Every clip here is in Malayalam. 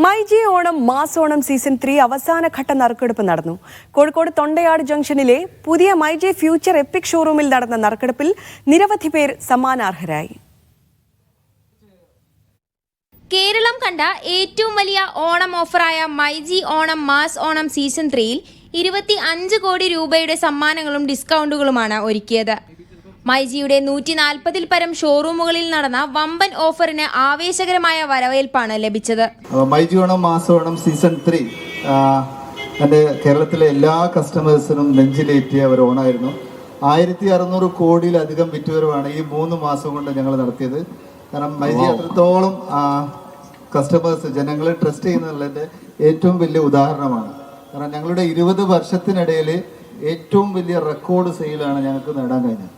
മൈജി ഓണം മാസ് ഓണം സീസൺ 3 അവസാനഘട്ട നറുക്കെടുപ്പ് നടന്നു. കോഴിക്കോട് തൊണ്ടയാട് ജംഗ്ഷനിലെ പുതിയ മൈജി ഫ്യൂച്ചർ എപ്പിക് ഷോറൂമിൽ നടന്ന നറുക്കെടുപ്പിൽ നിരവധി പേർ സമ്മാനാർഹരായി. കേരളം കണ്ട ഏറ്റവും വലിയ ഓണം ഓഫറായ മൈജി ഓണം മാസ് ഓണം സീസൺ 3യിൽ 25 കോടി രൂപയുടെ സമ്മാനങ്ങളും ഡിസ്കൗണ്ടുകളുമാണ് ഒരുക്കിയത്. മൈജിയുടെ 140-ൽ പരം ഷോറൂമുകളിൽ നടന്ന വമ്പൻ ഓഫറിന് ആവേശകരമായ വരവേൽപ്പാണ് ലഭിച്ചത്. മൈജി ഓണം മാസ് ഓണം സീസൺ 3 എൻ്റെ കേരളത്തിലെ എല്ലാ കസ്റ്റമേഴ്സിനും നെഞ്ചിലേറ്റിയ ഒരു ഓണമായിരുന്നു. 1600 കോടിയിലധികം വിറ്റുവരവാണ് ഈ 3 മാസം കൊണ്ട് ഞങ്ങൾ നടത്തിയത്. കാരണം മൈജി അത്രത്തോളം കസ്റ്റമേഴ്സ് ജനങ്ങളെ ട്രസ്റ്റ് ചെയ്യുന്നതിൻ്റെ ഏറ്റവും വലിയ ഉദാഹരണമാണ്. കാരണം ഞങ്ങളുടെ 20 വർഷത്തിനിടയിൽ ഏറ്റവും വലിയ റെക്കോർഡ് സെയിലാണ് ഞങ്ങൾക്ക് നേടാൻ കഴിഞ്ഞത്.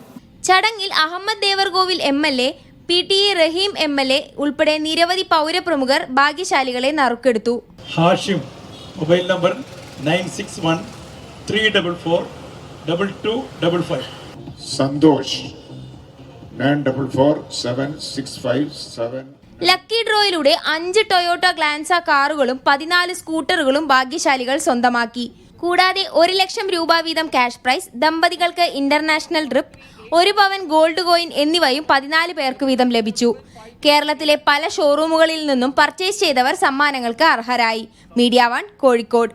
ചടങ്ങിൽ അഹമ്മദ് ദേവർകോവിൽ MLA, PTA റഹീം MLA ഉൾപ്പെടെ നിരവധി പൗരപ്രമുഖർ ഭാഗ്യശാലികളെ നറുക്കെടുത്തു. Hashim, mobile number 9613444255. Santhosh 94476557. Lucky ഡ്രോയിലൂടെ 5 ടൊയോട്ട ഗ്ലാൻസ കാറുകളും 14 സ്കൂട്ടറുകളും ഭാഗ്യശാലികൾ സ്വന്തമാക്കി. കൂടാതെ 1 ലക്ഷം രൂപ വീതം ക്യാഷ് പ്രൈസ്, ദമ്പതികൾക്ക് ഇന്റർനാഷണൽ ട്രിപ്പ്, 1 പവൻ ഗോൾഡ് കോയിൻ എന്നിവയും 14 പേർക്ക് വീതം ലഭിച്ചു. കേരളത്തിലെ പല ഷോറൂമുകളിൽ നിന്നും പർച്ചേസ് ചെയ്തവർ സമ്മാനങ്ങൾക്ക് അർഹരായി. മീഡിയ 1 കോഴിക്കോട്.